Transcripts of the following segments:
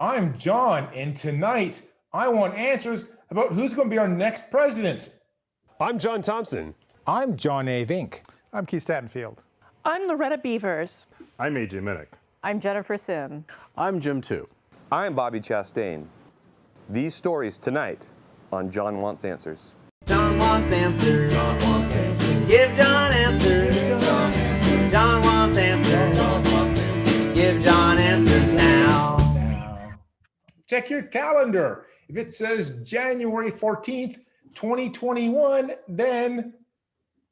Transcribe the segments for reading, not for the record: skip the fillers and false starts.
I'm John, and tonight I want answers about who's going to be our next president. I'm John Thompson. I'm John A. Vink. I'm Keith Stattenfield. I'm Loretta Beavers. I'm AJ Minnick. I'm Jennifer Sim. I'm Jim Tu. I'm Bobby Chastain. These stories tonight on John Wants Answers. John wants answers. John wants answers. Give John answers. Give John answers. John wants answers. John wants answers. Give John answers now. Check your calendar. If it says January 14th, 2021, then,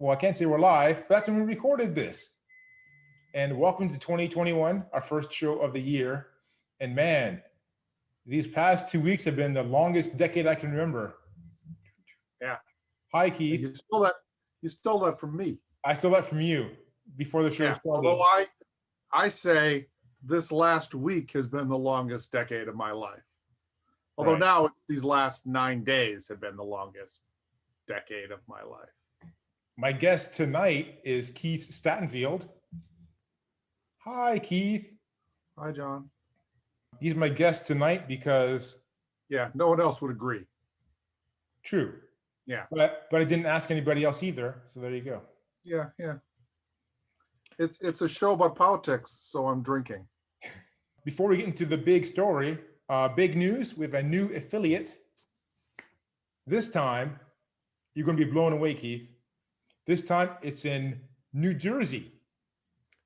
well, I can't say we're live, but that's when we recorded this. And welcome to 2021, our first show of the year. And man, these past 2 weeks have been the longest decade I can remember. Yeah. Hi, Keith. You stole that from me. I stole that from you before the show started. Although I say this last week has been the longest decade of my life. Although now it's these last 9 days have been the longest decade of my life. My guest tonight is Keith Stattenfield. Hi, Keith. Hi, John. He's my guest tonight because... Yeah, no one else would agree. True. Yeah. But I didn't ask anybody else either, so there you go. Yeah. It's a show about politics, so I'm drinking. Before we get into the big story, big news, we have a new affiliate. This time, you're going to be blown away, Keith. This time, it's in New Jersey.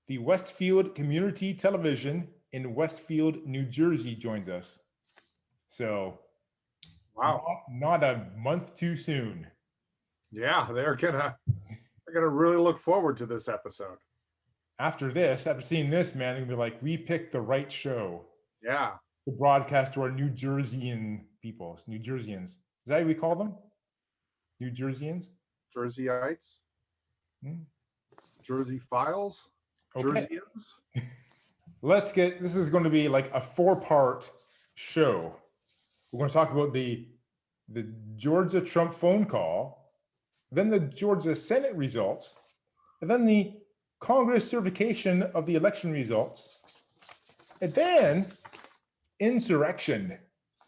The Westfield Community Television in Westfield, New Jersey joins us. So, wow, not a month too soon. Yeah, they're gonna really look forward to this episode. After seeing this, man, they're gonna be like, we picked the right show. Yeah. To broadcast to our New Jerseyans. Is that what we call them? New Jerseyans? Jerseyites? Jersey Files? Okay. Jerseyans? This is going to be like a 4-part show. We're going to talk about the Georgia Trump phone call, then the Georgia Senate results, and then the Congress certification of the election results, and then insurrection.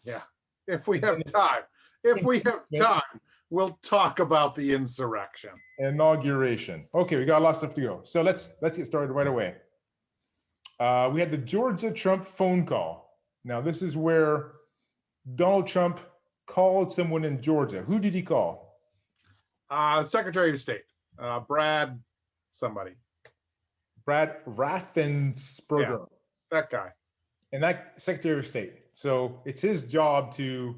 Yeah. If we have time, we'll talk about the insurrection. Inauguration. Okay, we got a lot of stuff to go. So let's get started right away. We had the Georgia Trump phone call. Now, this is where Donald Trump called someone in Georgia. Who did he call? Secretary of State, Brad somebody. Brad Raffensperger. Yeah, that guy. And that Secretary of State. So it's his job to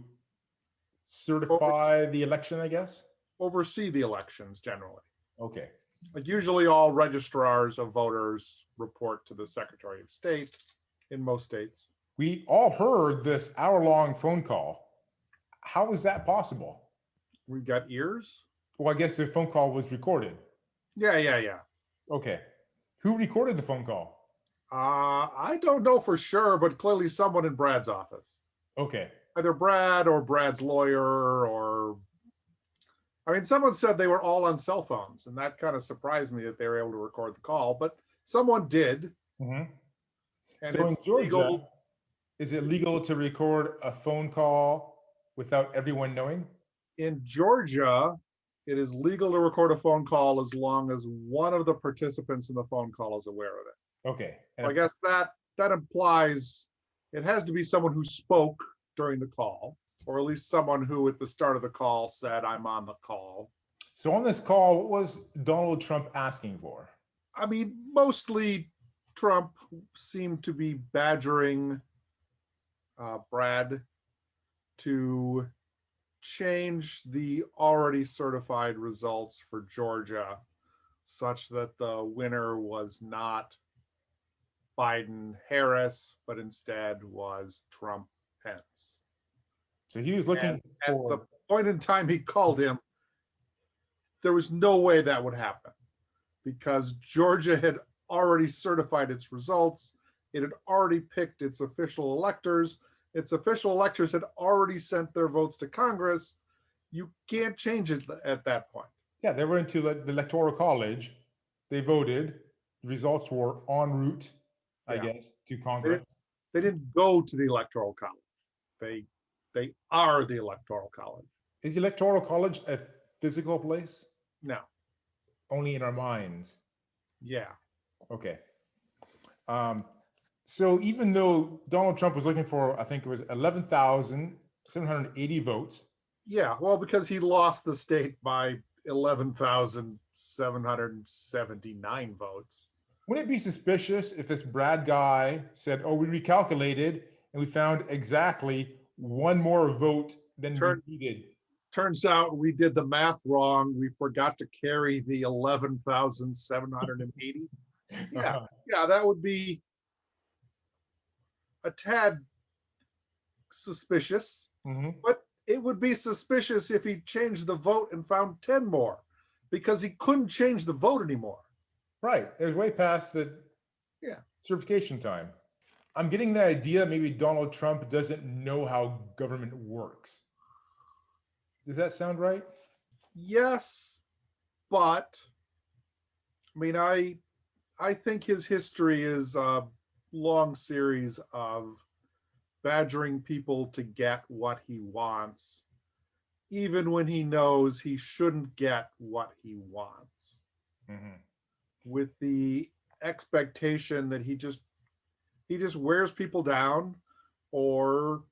certify the election, I guess? Oversee the elections generally. Okay. Like usually all registrars of voters report to the Secretary of State in most states. We all heard this hour-long phone call. How is that possible? We got ears? Well, I guess the phone call was recorded. Yeah. Okay. Who recorded the phone call? I don't know for sure, but clearly someone in Brad's office. Okay. Either Brad or Brad's lawyer someone said they were all on cell phones, and that kind of surprised me that they were able to record the call, but someone did. Mm-hmm. And so it's in Georgia, legal. Is it legal to record a phone call without everyone knowing? In Georgia, it is legal to record a phone call as long as one of the participants in the phone call is aware of it. Okay. I guess that implies it has to be someone who spoke during the call, or at least someone who at the start of the call said, I'm on the call. So on this call, what was Donald Trump asking for? Mostly Trump seemed to be badgering Brad to change the already certified results for Georgia such that the winner was not Biden-Harris, but instead was Trump-Pence. So he was looking for... At the point in time he called him, there was no way that would happen because Georgia had already certified its results. It had already picked its official electors. Its official electors had already sent their votes to Congress. You can't change it at that point. Yeah, they went to the Electoral College. They voted. The results were en route, I guess, to Congress. They didn't go to the Electoral College. They are the Electoral College. Is the Electoral College a physical place? No. Only in our minds. Yeah. Okay. So even though Donald Trump was looking for, I think it was 11,780 votes. Yeah. Well, because he lost the state by 11,779 votes. Wouldn't it be suspicious if this Brad guy said, "Oh, we recalculated and we found exactly one more vote than we needed"? Turns out we did the math wrong. We forgot to carry the 11,780. Yeah, yeah, that would be a tad suspicious. But it would be suspicious if he changed the vote and found 10 more, because he couldn't change the vote anymore. Right. It was way past the certification time. I'm getting the idea maybe Donald Trump doesn't know how government works. Does that sound right? Yes, but I mean, I think his history is a long series of badgering people to get what he wants, even when he knows he shouldn't get what he wants, with the expectation that he just wears people down or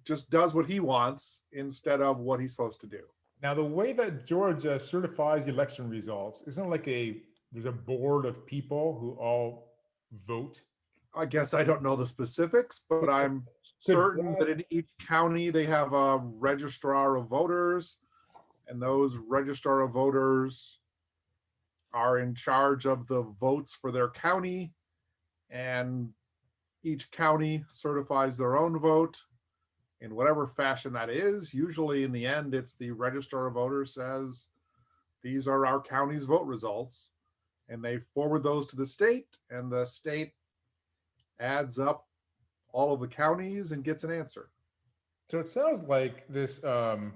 just does what he wants instead of what he's supposed to do. Now, the way that Georgia certifies the election results, isn't it like there's a board of people who all vote? I guess I don't know the specifics, but I'm certain that in each county they have a registrar of voters, and those registrar of voters are in charge of the votes for their county, and each county certifies their own vote in whatever fashion that is. Usually in the end, it's the registrar of voters says, these are our county's vote results, and they forward those to the state, and the state adds up all of the counties and gets an answer. So it sounds like this Mr.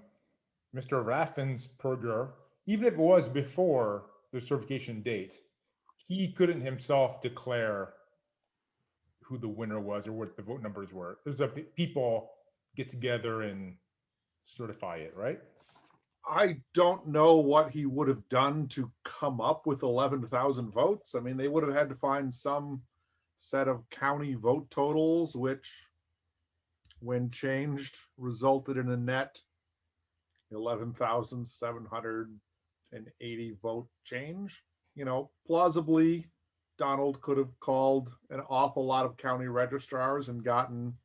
Raffensperger, even if it was before the certification date, he couldn't himself declare who the winner was or what the vote numbers were. There's people get together and certify it, right? I don't know what he would have done to come up with 11,000 votes. I mean, they would have had to find some set of county vote totals, which, when changed, resulted in a net 11,780 vote change. You know, plausibly, Donald could have called an awful lot of county registrars and gotten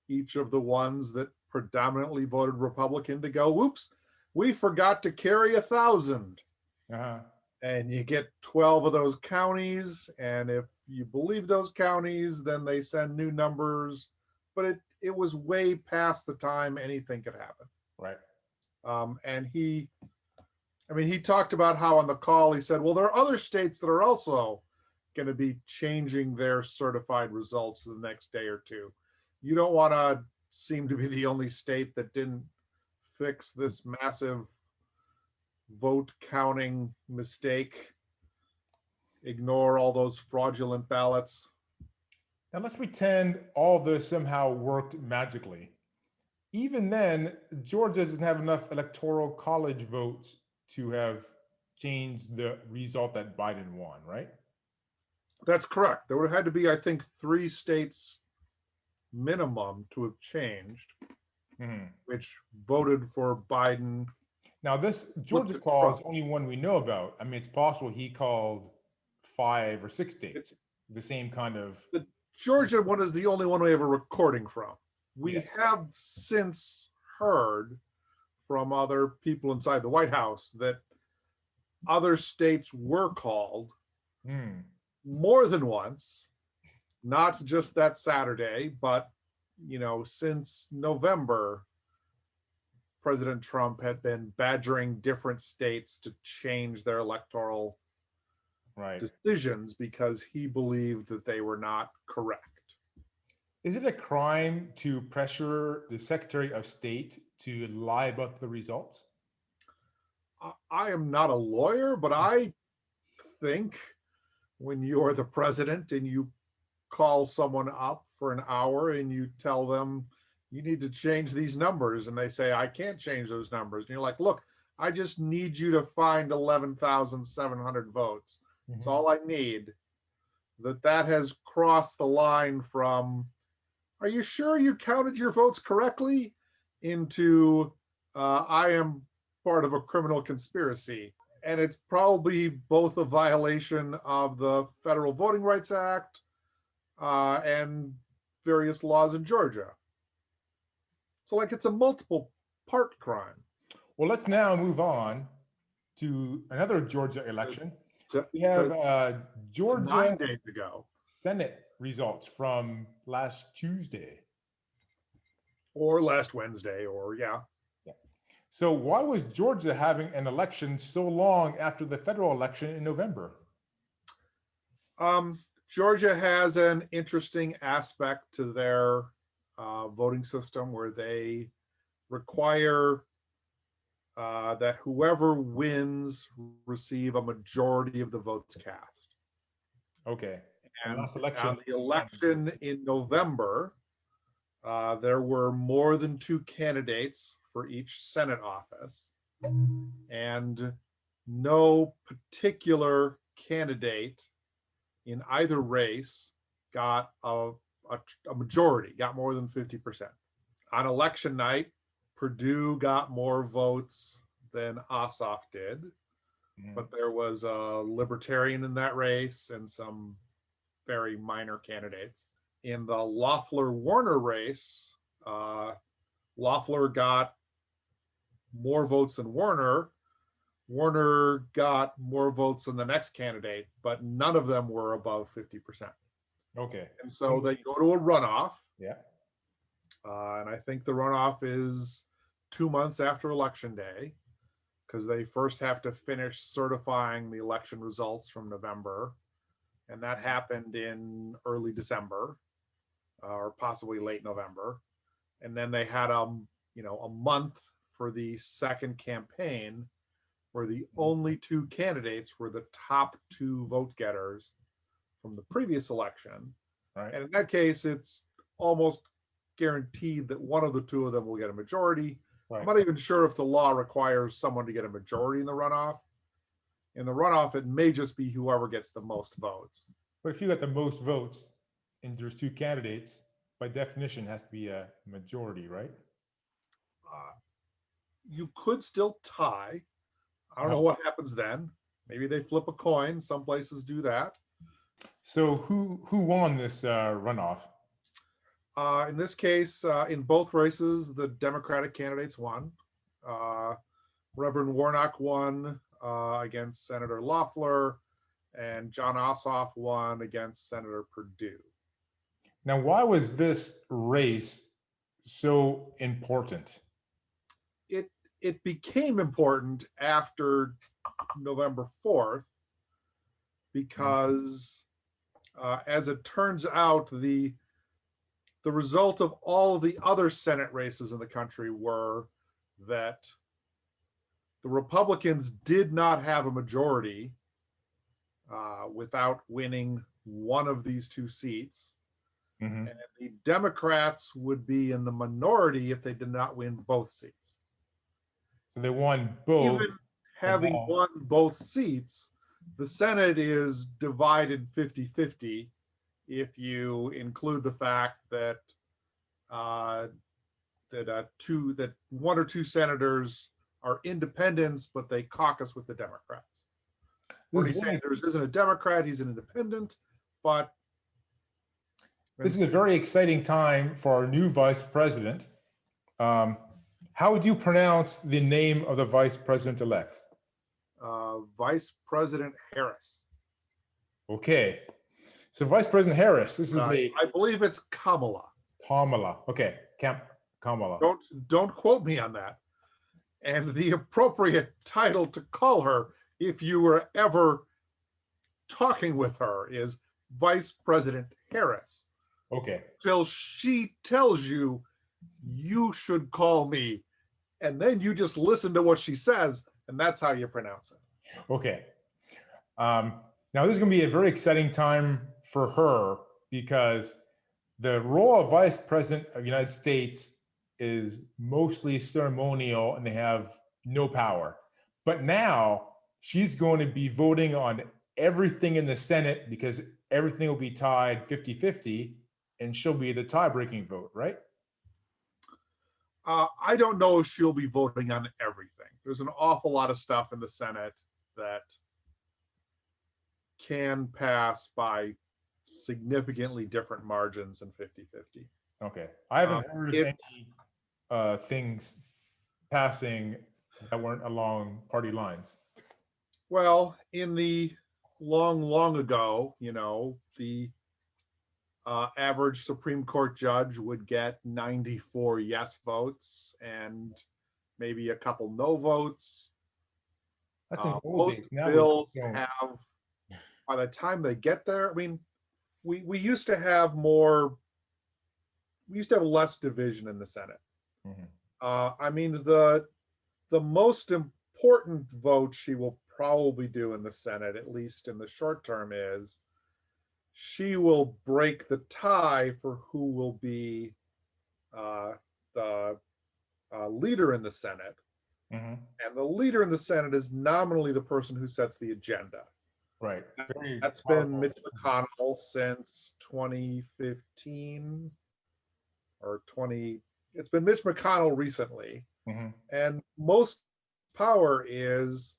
each of the ones that predominantly voted Republican to go, whoops, we forgot to carry 1,000. And you get 12 of those counties, and if you believe those counties, then they send new numbers. But it was way past the time anything could happen. Right. And he talked about how on the call, he said, well, there are other states that are also going to be changing their certified results the next day or two. You don't want to seem to be the only state that didn't fix this massive vote counting mistake. Ignore all those fraudulent ballots. Now let's pretend all this somehow worked magically. Even then, Georgia doesn't have enough electoral college votes to have changed the result that Biden won, right? That's correct. There would have had to be, I think, 3 states minimum to have changed, which voted for Biden. Now, this Georgia call is only one we know about. I mean, it's possible he called 5 or 6 states, the same kind of. The Georgia one is the only one we have a recording from. We have since heard from other people inside the White House that other states were called more than once, not just that Saturday, but, you know, since November, President Trump had been badgering different states to change their electoral decisions because he believed that they were not correct. Is it a crime to pressure the Secretary of State to lie about the results? I am not a lawyer, but I think when you're the president and you call someone up for an hour and you tell them you need to change these numbers, and they say, I can't change those numbers. And you're like, look, I just need you to find 11,700 votes. That's all I need. That has crossed the line from, are you sure you counted your votes correctly, into I am part of a criminal conspiracy. And it's probably both a violation of the Federal Voting Rights Act and various laws in Georgia. So like it's a multiple part crime. Well, let's now move on to another Georgia election. We have Georgia 9 days ago. Senate results from last Tuesday. Or last Wednesday, or yeah. So why was Georgia having an election so long after the federal election in November? Georgia has an interesting aspect to their voting system where they require that whoever wins receive a majority of the votes cast. Okay. And last election, the election in November, there were more than 2 candidates for each Senate office, and no particular candidate in either race got a majority, got more than 50%. On election night, Purdue got more votes than Ossoff did, but there was a libertarian in that race and some very minor candidates. In the Loeffler-Warner race, Loeffler got more votes than Warner. Warner got more votes than the next candidate, but none of them were above 50%. Okay. And so they go to a runoff. Yeah. And I think the runoff is 2 months after Election Day, because they first have to finish certifying the election results from November. And that happened in early December, or possibly late November. And then they had a month for the second campaign, where the only 2 candidates were the top 2 vote getters from the previous election. Right. And in that case, it's almost guaranteed that one of the 2 of them will get a majority. Right. I'm not even sure if the law requires someone to get a majority in the runoff. In the runoff, it may just be whoever gets the most votes. But if you got the most votes and there's 2 candidates, by definition, has to be a majority, right? You could still tie. I don't know what happens then. Maybe they flip a coin. Some places do that. So who won this runoff? In this case, in both races, the Democratic candidates won. Reverend Warnock won against Senator Loeffler, and John Ossoff won against Senator Perdue. Now, why was this race so important? It became important after November 4th because, as it turns out, the result of all of the other Senate races in the country were that the Republicans did not have a majority without winning one of these 2 seats. And the Democrats would be in the minority if they did not win both seats. So they won both. Even having won both seats, the Senate is divided 50-50 if you include the fact that that 1 or 2 senators are independents, but they caucus with the Democrats. Bernie Sanders isn't a Democrat, he's an independent, but this is a very exciting time for our new vice president. How would you pronounce the name of the vice president-elect? Vice President Harris. Okay. So Vice President Harris, this is I believe it's Kamala. Kamala. Okay, Kamala. Don't quote me on that. And the appropriate title to call her, if you were ever talking with her, is Vice President Harris. Okay. Till she tells you, you should call me. And then you just listen to what she says, and that's how you pronounce it. Okay. Now this is going to be a very exciting time for her because the role of vice president of the United States is mostly ceremonial and they have no power. But now she's going to be voting on everything in the Senate because everything will be tied 50-50 and she'll be the tie-breaking vote, right? I don't know if she'll be voting on everything. There's an awful lot of stuff in the Senate that can pass by significantly different margins than 50-50. Okay. I haven't heard of any things passing that weren't along party lines. Well, in the long ago, the average Supreme Court judge would get 94 yes votes and maybe a couple no votes. That's in old Most days. Now bills we don't. have, by the time they get there, I mean, we used to have more, we used to have less division in the Senate. Mhm. I mean, the most important vote she will probably do in the Senate, at least in the short term, is she will break the tie for who will be the leader in the Senate. Mhm. And the leader in the Senate is nominally the person who sets the agenda. Right. Very That's powerful. been Mitch McConnell since 2015 or 20. It's been Mitch McConnell recently. Mhm. And most power is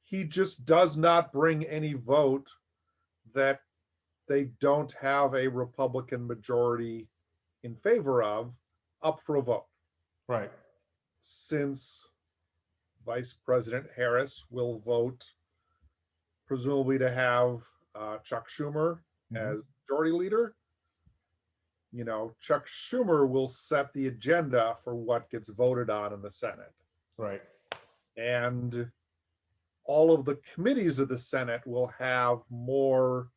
he just does not bring any vote that they don't have a Republican majority in favor of up for a vote. Right. Since Vice President Harris will vote presumably to have Chuck Schumer as majority leader, Chuck Schumer will set the agenda for what gets voted on in the Senate. Right. And all of the committees of the Senate will have more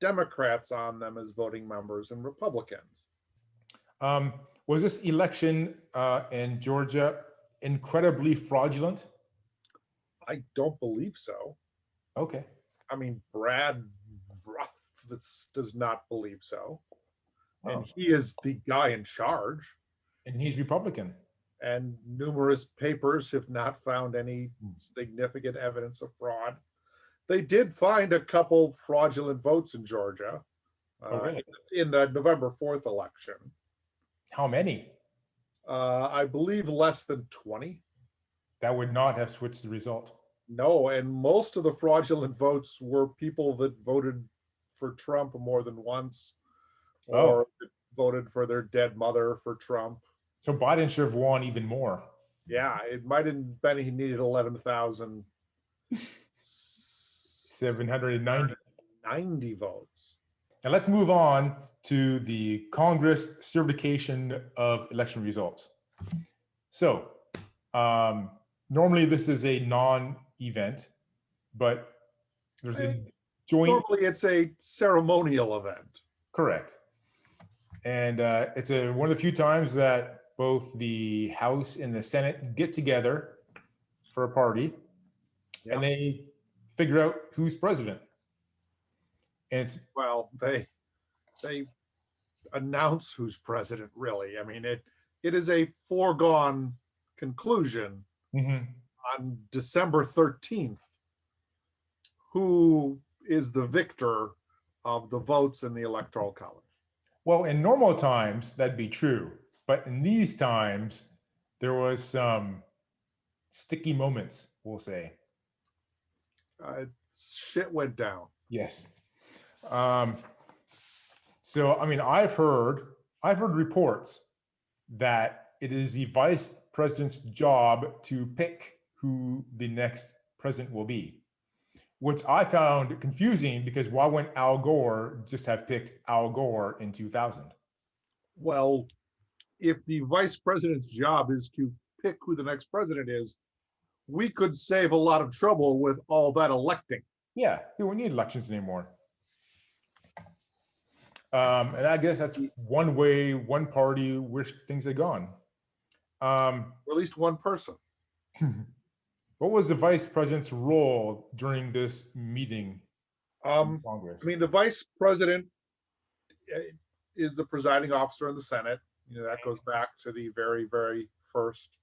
Democrats on them as voting members and Republicans. Was this election in Georgia incredibly fraudulent? I don't believe so. Okay. I mean, Brad does not believe so. And Oh. he is the guy in charge. And he's Republican. And numerous papers have not found any significant evidence of fraud. They did find a couple fraudulent votes in Georgia Really? in the November 4th election. How many? I believe less than 20. That would not have switched the result. No, and most of the fraudulent votes were people that voted for Trump more than once, or voted for their dead mother for Trump. So Biden should have won even more. Yeah, it might have been he needed 11,000. 790 votes. Now let's move on to the Congress certification of election results. So normally this is a non-event, but there's a joint. Normally it's a ceremonial event. Correct. And it's one of the few times that both the House and the Senate get together for a party, and they figure out who's president. And it's, well, they announce who's president, really. I mean, it is a foregone conclusion on December 13th who is the victor of the votes in the Electoral College. well, in normal times, that'd be true. But in these times, there was some sticky moments, we'll say. Shit went down. Yes. So, I mean, I've heard reports that it is the vice president's job to pick who the next president will be, which I found confusing because why wouldn't Al Gore just have picked Al Gore in 2000? Well, if the vice president's job is to pick who the next president is, we could save a lot of trouble with all that electing. Yeah, we wouldn't need elections anymore. And I guess that's one way, one party wished things had gone. Or at least one person. What was the vice president's role during this meeting in Congress? I mean, the vice president is the presiding officer in the Senate. You know, that goes back to the very, very first,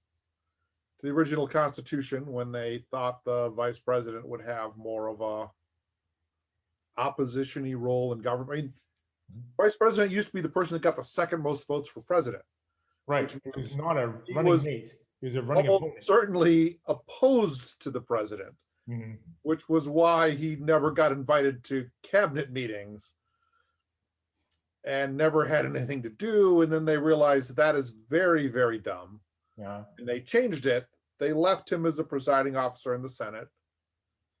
to the original Constitution, when they thought the vice president would have more of a opposition-y role in government. I mean, vice president used to be the person that got the second most votes for president. Right. It was not a He running was mate. It was a running almost opponent. certainly opposed to the president, Mhm. which was why he never got invited to cabinet meetings and never had anything to do. And then they realized that is very, very dumb. Yeah. And they changed it. They left him as a presiding officer in the Senate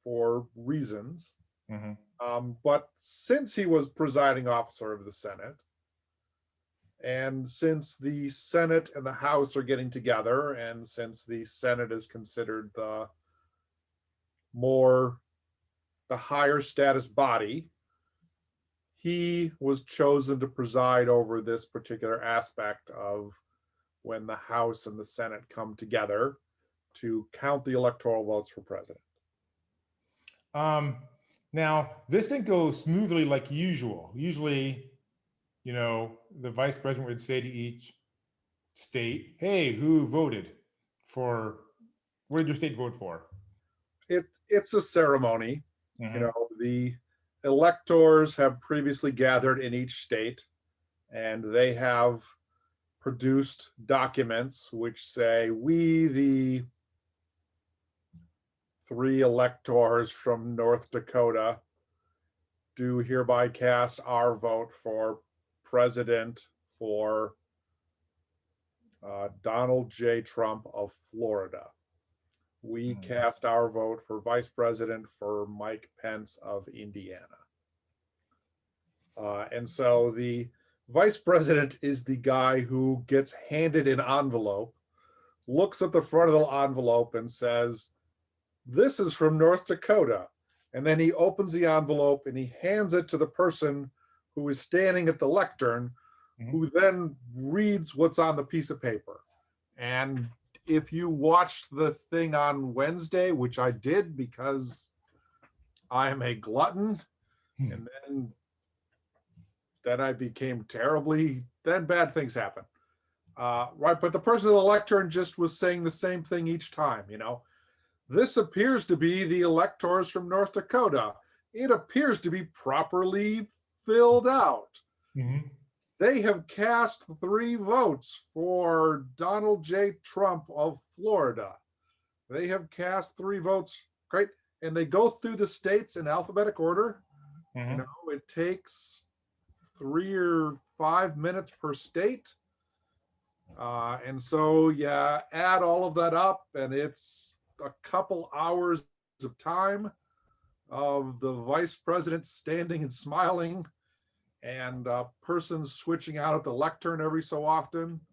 for reasons. Mhm. But since he was presiding officer of the Senate, and since the Senate and the House are getting together, and since the Senate is considered the higher status body, he was chosen to preside over this particular aspect of when the House and the Senate come together to count the electoral votes for president. Now, this didn't go smoothly like usual. Usually, you know, the vice president would say to each state, hey, who voted for, what did your state vote for? It's a ceremony. Mhm. You know, the electors have previously gathered in each state, and they have produced documents which say, we, the 3 electors from North Dakota, do hereby cast our vote for president for Donald J. Trump of Florida. We cast our vote for vice president for Mike Pence of Indiana. And so the vice president is the guy who gets handed an envelope, looks at the front of the envelope and says, this is from North Dakota. And then he opens the envelope and he hands it to the person who is standing at the lectern, who then reads what's on the piece of paper. And if you watched the thing on Wednesday, which I did because I am a glutton, and then I became then bad things happen. Right, but the person at the lectern just was saying the same thing each time, you know. This appears to be the electors from North Dakota. It appears to be properly filled out. Mhm. They have cast 3 votes for Donald J. Trump of Florida. They have cast 3 votes. Great. And they go through the states in alphabetic order. Mhm. You know, it takes 3 or 5 minutes per state. And so, yeah, add all of that up, and it's a couple hours of time of the vice president standing and smiling, and persons switching out at the lectern every so often.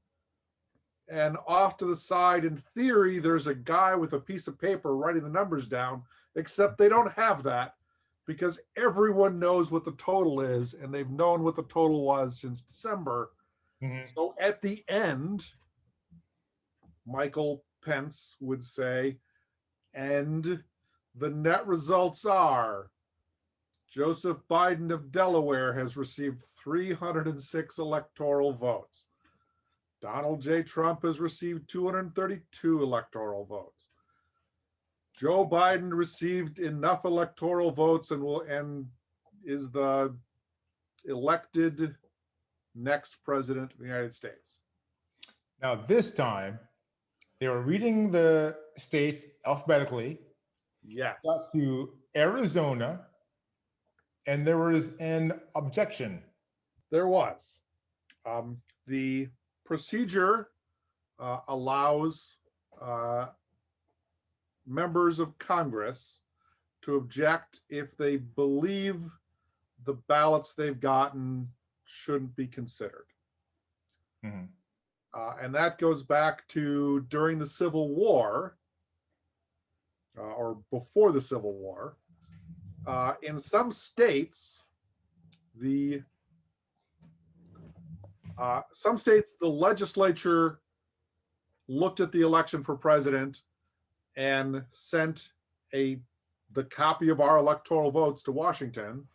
And off to the side, in theory, there's a guy with a piece of paper writing the numbers down, except they don't have that because everyone knows what the total is, and they've known what the total was since December. Mhm. So at the end, Michael Pence would say, and the net results are Joseph Biden of Delaware has received 306 electoral votes. Donald J. Trump has received 232 electoral votes. Joe Biden received enough electoral votes and is the elected next president of the United States. Now, this time, they were reading the states alphabetically, Yes. got to Arizona, and there was an objection. There was. The procedure allows members of Congress to object if they believe the ballots they've gotten shouldn't be considered. Mhm. And that goes back to during the Civil War, or before the Civil War. In some states, the legislature looked at the election for president and sent the copy of our electoral votes to Washington,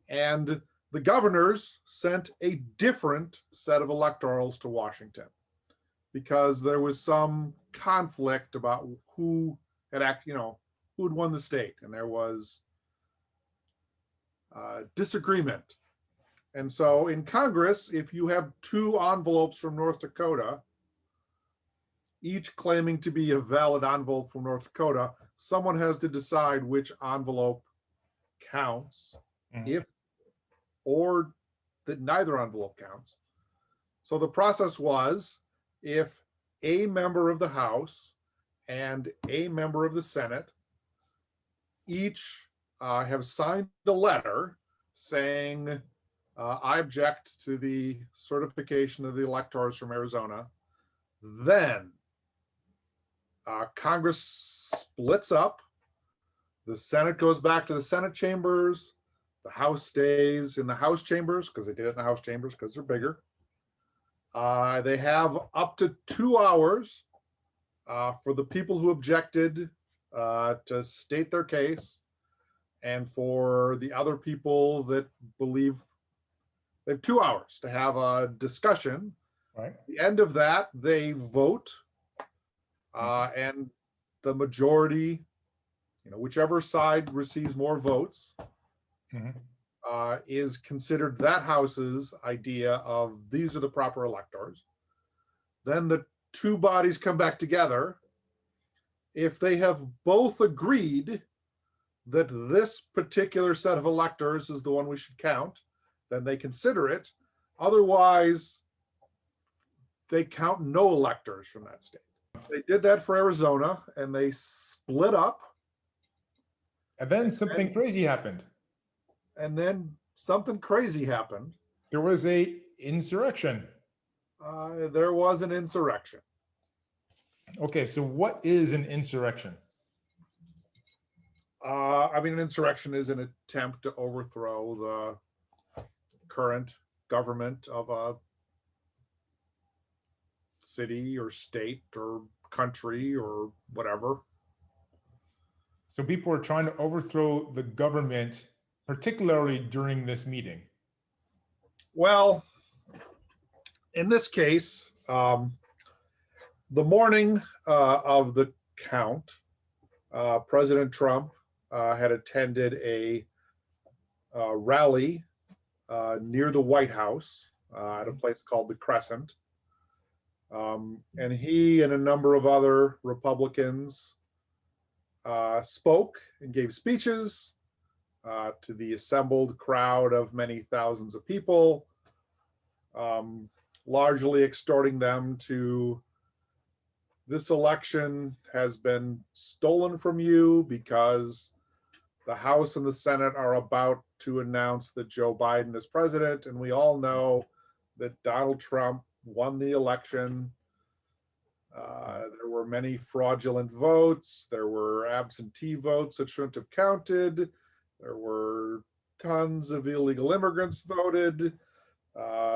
and The governors sent a different set of electorals to Washington because there was some conflict about who had who had won the state, and there was disagreement. And so in Congress, if you have two envelopes from North Dakota, each claiming to be a valid envelope from North Dakota, someone has to decide which envelope counts, if or that neither envelope counts. So the process was, if a member of the House and a member of the Senate each have signed a letter saying, I object to the certification of the electors from Arizona, then Congress splits up. The Senate goes back to the Senate chambers. The House stays in the House chambers because they did it in the House chambers because they're bigger. They have up to 2 hours for the people who objected to state their case, and for the other people that believe, they have 2 hours to have a discussion. Right. At the end of that, they vote, and the majority, whichever side receives more votes, is considered that House's idea of these are the proper electors. Then the two bodies come back together. If they have both agreed that this particular set of electors is the one we should count, then they consider it. Otherwise, they count no electors from that state. They did that for Arizona, and they split up. And then something crazy happened. And then something crazy happened. There was a insurrection. There was an insurrection. Okay, so what is an insurrection? An insurrection is an attempt to overthrow the current government of a city or state or country or whatever. So people are trying to overthrow the government, particularly during this meeting. Well, in this case, the morning of the count, President Trump had attended a rally near the White House at a place called the Crescent. And he and a number of other Republicans spoke and gave speeches to the assembled crowd of many thousands of people, largely exhorting them to, this election has been stolen from you because the House and the Senate are about to announce that Joe Biden is president. And we all know that Donald Trump won the election. There were many fraudulent votes. There were absentee votes that shouldn't have counted. There were tons of illegal immigrants voted.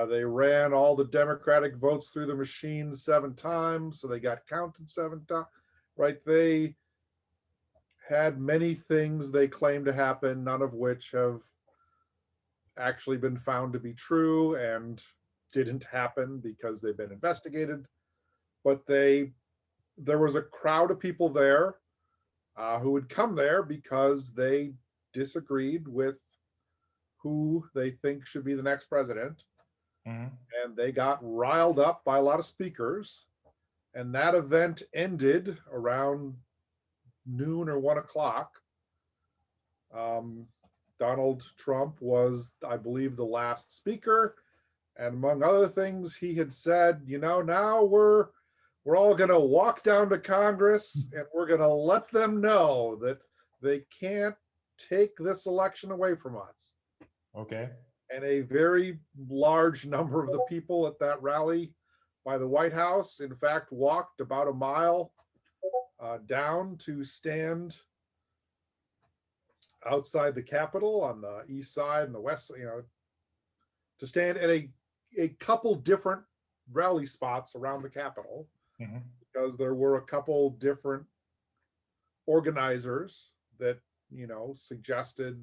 They ran all the Democratic votes through the machine 7 times, so they got counted 7 times, right? They had many things they claimed to happen, none of which have actually been found to be true and didn't happen because they've been investigated. But there was a crowd of people there who would come there because they disagreed with who they think should be the next president. And they got riled up by a lot of speakers. And that event ended around noon or 1 o'clock. Donald Trump was, I believe, the last speaker. And among other things, he had said, now we're all going to walk down to Congress and we're going to let them know that they can't take this election away from us. Okay. And a very large number of the people at that rally by the White House, in fact, walked about a mile down to stand outside the Capitol on the east side and the west, to stand at a couple different rally spots around the Capitol, because there were a couple different organizers that, suggested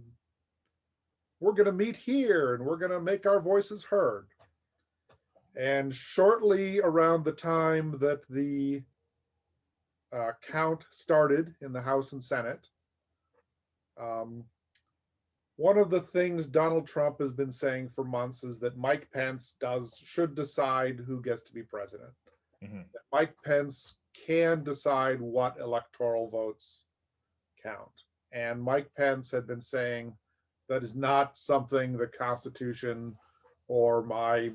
we're going to meet here and we're going to make our voices heard. And shortly around the time that the count started in the House and Senate, one of the things Donald Trump has been saying for months is that Mike Pence should decide who gets to be president. Mhm. That Mike Pence can decide what electoral votes count. And Mike Pence had been saying that is not something the Constitution or my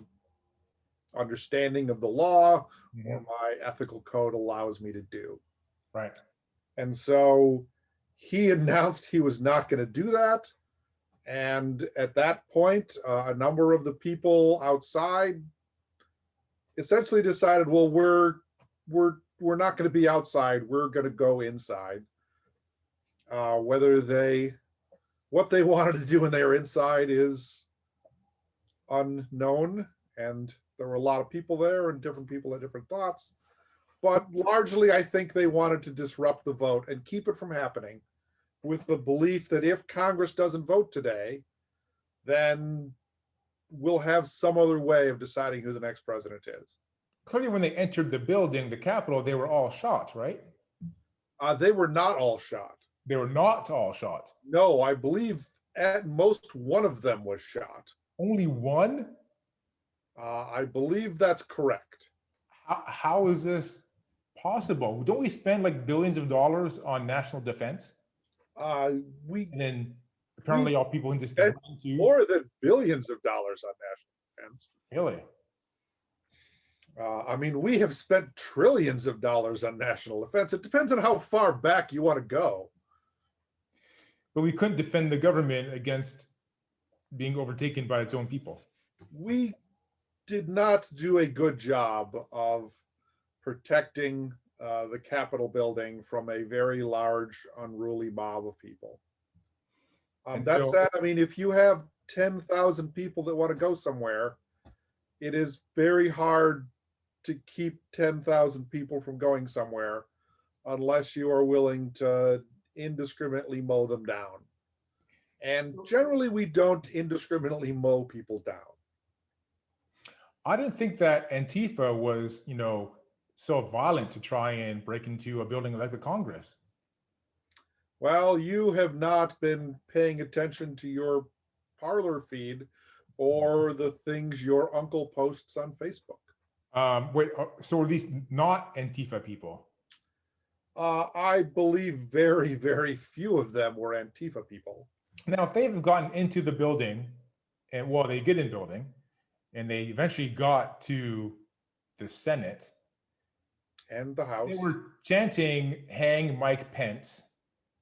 understanding of the law or my ethical code allows me to do. Right. And so he announced he was not going to do that. And at that point, a number of the people outside essentially decided, well, we're not going to be outside. We're going to go inside. What they wanted to do when they were inside is unknown. And there were a lot of people there and different people had different thoughts. But largely, I think they wanted to disrupt the vote and keep it from happening, with the belief that if Congress doesn't vote today, then we'll have some other way of deciding who the next president is. Clearly, when they entered the building, the Capitol, they were all shot, right? They were not all shot. They were not all shot. No, I believe at most one of them was shot. Only one? I believe that's correct. How is this possible? Don't we spend like billions of dollars on national defense? And then apparently all people can just spend more than billions of dollars on national defense. Really? I mean, we have spent trillions of dollars on national defense. It depends on how far back you want to go. But we couldn't defend the government against being overtaken by its own people. We did not do a good job of protecting the Capitol building from a very large, unruly mob of people. That said, I mean, if you have 10,000 people that want to go somewhere, it is very hard to keep 10,000 people from going somewhere unless you are willing to indiscriminately mow them down. And generally, we don't indiscriminately mow people down. I didn't think that Antifa was, so violent to try and break into a building like the Congress. Well, you have not been paying attention to your Parler feed or the things your uncle posts on Facebook. So are these not Antifa people? I believe very, very few of them were Antifa people. Now, if they've gotten into the building, and they get in the building, and they eventually got to the Senate and the House, they were chanting, "Hang Mike Pence."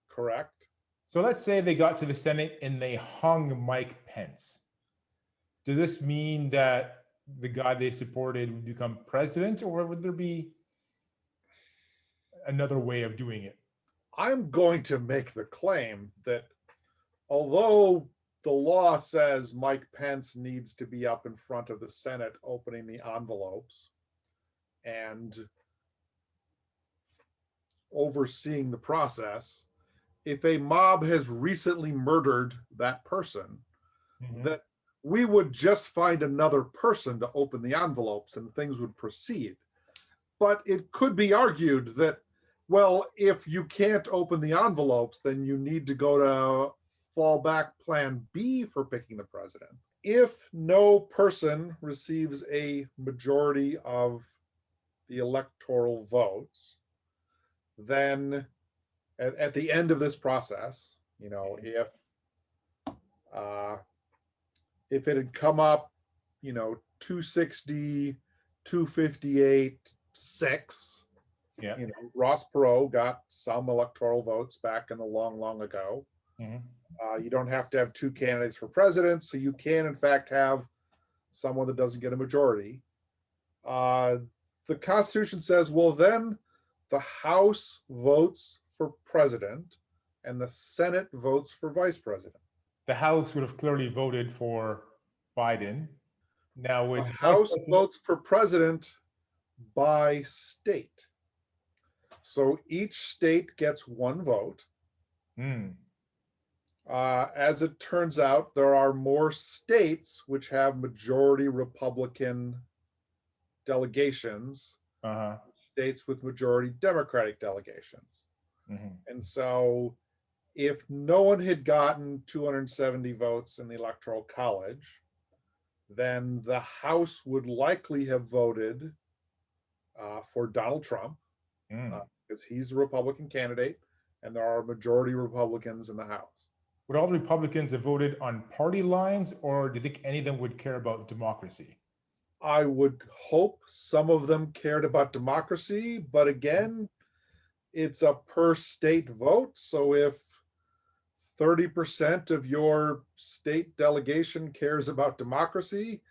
Correct. So let's say they got to the Senate and they hung Mike Pence. Does this mean that the guy they supported would become president, or would there be another way of doing it? I'm going to make the claim that although the law says Mike Pence needs to be up in front of the Senate opening the envelopes and overseeing the process, if a mob has recently murdered that person, that we would just find another person to open the envelopes and things would proceed. But it could be argued that, well, if you can't open the envelopes, then you need to go to fallback plan B for picking the president. If no person receives a majority of the electoral votes, then at the end of this process, if it had come up, 260, 258, 6, Ross Perot got some electoral votes back in the long ago. You don't have to have two candidates for president, so you can, in fact, have someone that doesn't get a majority. The Constitution says, well, then the House votes for president and the Senate votes for vice president. The House would have clearly voted for Biden. Now, the House votes for president by state. So each state gets one vote. As it turns out, there are more states which have majority Republican delegations, Uh-huh. states with majority Democratic delegations. Mhm. And so if no one had gotten 270 votes in the Electoral College, then the House would likely have voted for Donald Trump, because he's a Republican candidate, and there are majority Republicans in the House. Would all the Republicans have voted on party lines, or do you think any of them would care about democracy? I would hope some of them cared about democracy, but again, it's a per state vote. So if 30% of your state delegation cares about democracy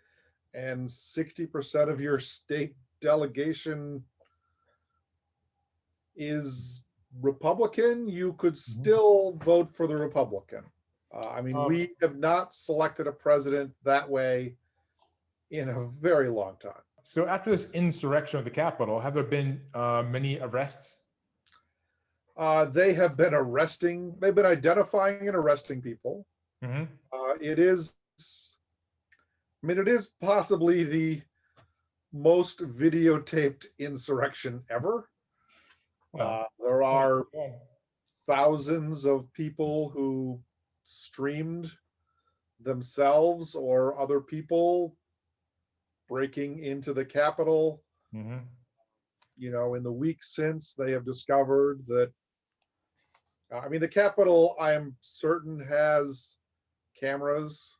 and 60% of your state delegation is Republican, you could still vote for the Republican. I mean, we have not selected a president that way in a very long time. So after this insurrection of the Capitol, have there been many arrests? They have been arresting, they've been identifying and arresting people. Mhm. It is possibly the most videotaped insurrection ever. There are thousands of people who streamed themselves or other people breaking into the Capitol. Mhm. You know, in the weeks since, they have discovered that, I mean, the Capitol, I am certain, has cameras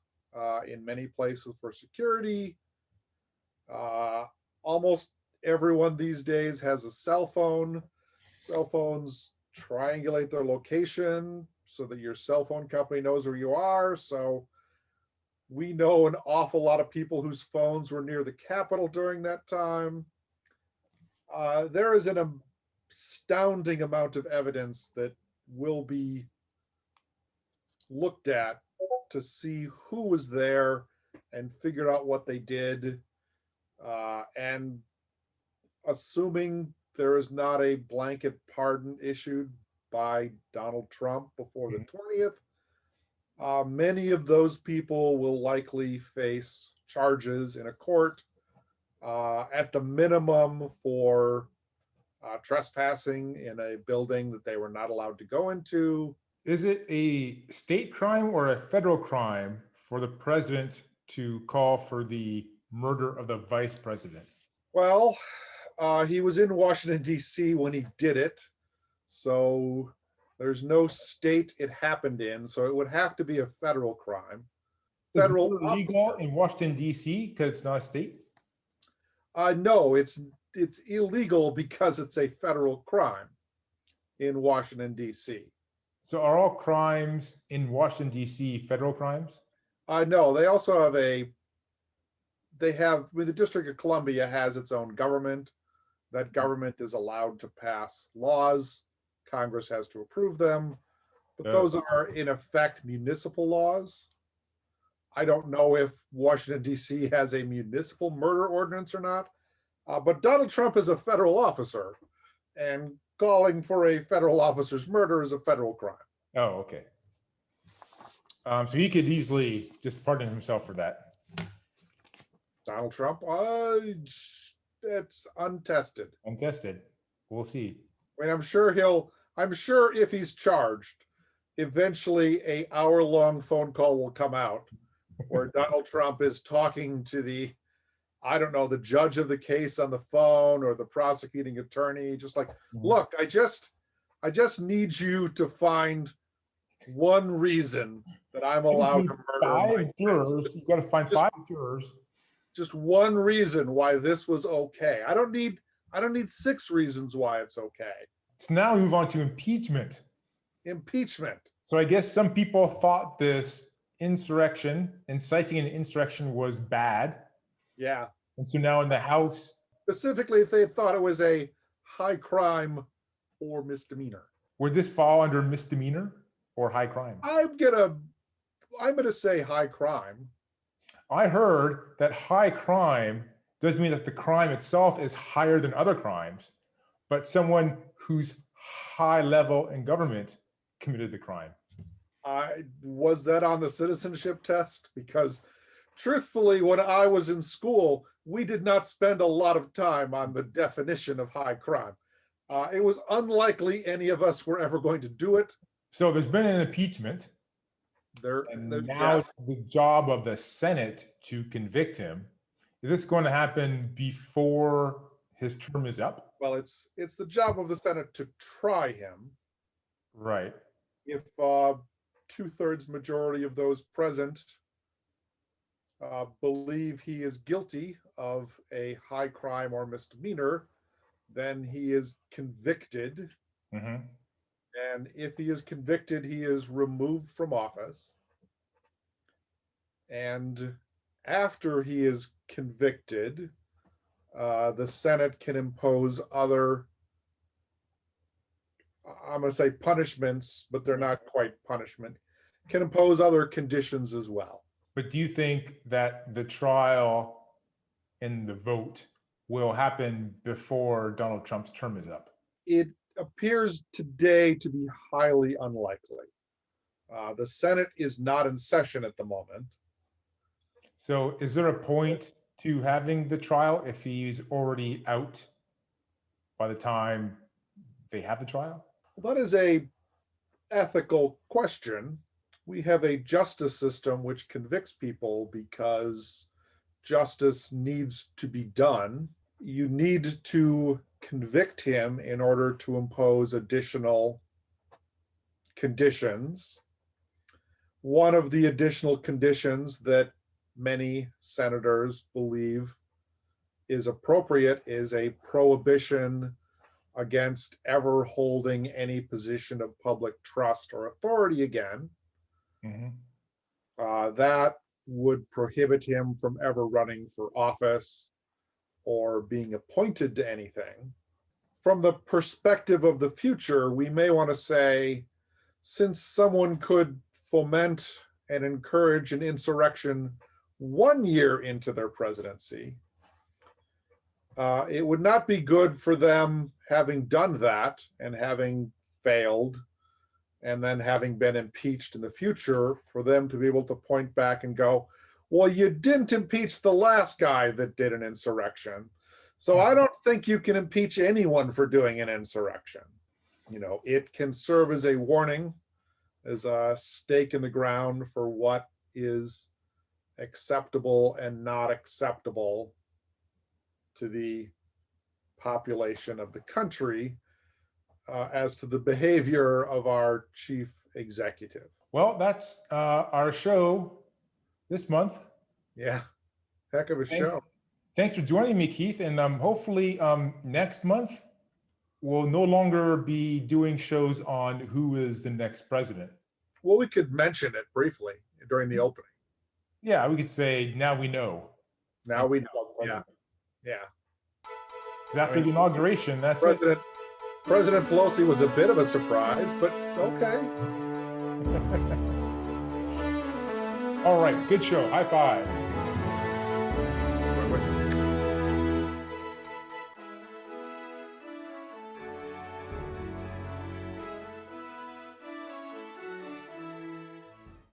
in many places for security. Almost everyone these days has a cell phone. Cell phones triangulate their location so that your cell phone company knows where you are. So we know an awful lot of people whose phones were near the Capitol during that time. There is an astounding amount of evidence that will be looked at to see who was there and figure out what they did. And assuming there is not a blanket pardon issued by Donald Trump before the 20th, many of those people will likely face charges in a court, at the minimum for trespassing in a building that they were not allowed to go into. Is it a state crime or a federal crime for the president to call for the murder of the vice president? Well, he was in Washington, D.C. when he did it. So there's no state it happened in. So it would have to be a federal crime. Is Federal murder legal in Washington, D.C. because it's not a state? No, it's illegal because it's a federal crime in Washington, D.C. So are all crimes in Washington, D.C. federal crimes? No, they also have the District of Columbia has its own government. That government is allowed to pass laws. Congress has to approve them, but those are in effect municipal laws. I don't know if Washington, D.C. has a municipal murder ordinance or not, but Donald Trump is a federal officer, and calling for a federal officer's murder is a federal crime. Oh, okay. So he could easily just pardon himself for that. Donald Trump, it's untested. Untested. We'll see. I mean, I'm sure if he's charged, eventually an hour-long phone call will come out where Donald Trump is talking to the judge of the case on the phone or the prosecuting attorney, just like, look, I just need you to find one reason that I'm allowed to murder five jurors. You got to find five jurors. Just one reason why this was okay. I don't need 6 reasons why it's okay. So now we move on to impeachment. Impeachment. So I guess some people thought this insurrection, inciting an insurrection, was bad. Yeah. And so now in the House, Specifically, if they thought it was a high crime or misdemeanor. would this fall under misdemeanor or high crime? I'm gonna say high crime. I heard that high crime doesn't mean that the crime itself is higher than other crimes, but someone who's high level in government committed the crime. Was that on the citizenship test? Because truthfully, when I was in school, we did not spend a lot of time on the definition of high crime. It was unlikely any of us were ever going to do it. So there's been an impeachment, and now it's the job of the Senate to convict him. Is this going to happen before his term is up? Well, it's the job of the Senate to try him. Right. If 2/3 majority of those present believe he is guilty of a high crime or misdemeanor, then he is convicted. Mm-hmm. And if he is convicted, he is removed from office. And after he is convicted, the Senate can impose other, I'm going to say punishments, but they're not quite punishment, can impose other conditions as well. But do you think that the trial and the vote will happen before Donald Trump's term is up? It appears today to be highly unlikely. The Senate is not in session at the moment. So is there a point to having the trial if he's already out by the time they have the trial? Well, that is a ethical question. We have a justice system which convicts people because justice needs to be done. You need to convict him in order to impose additional conditions. One of the additional conditions that many senators believe is appropriate is a prohibition against ever holding any position of public trust or authority again. Mm-hmm. That would prohibit him from ever running for office or being appointed to anything. From the perspective of the future, we may want to say, since someone could foment and encourage an insurrection 1 year into their presidency, it would not be good for them having done that and having failed and then having been impeached in the future, for them to be able to point back and go, well, you didn't impeach the last guy that did an insurrection, so I don't think you can impeach anyone for doing an insurrection. It can serve as a warning, as a stake in the ground for what is acceptable and not acceptable to the population of the country as to the behavior of our chief executive. Well, that's our show this month. Yeah, heck of a show. Thanks for joining me, Keith. And hopefully next month, we'll no longer be doing shows on who is the next president. Well, we could mention it briefly during the opening. Yeah, we could say, now we know. Now we know. Yeah. Because after the inauguration, that's President Pelosi was a bit of a surprise, but okay. All right, good show. High five.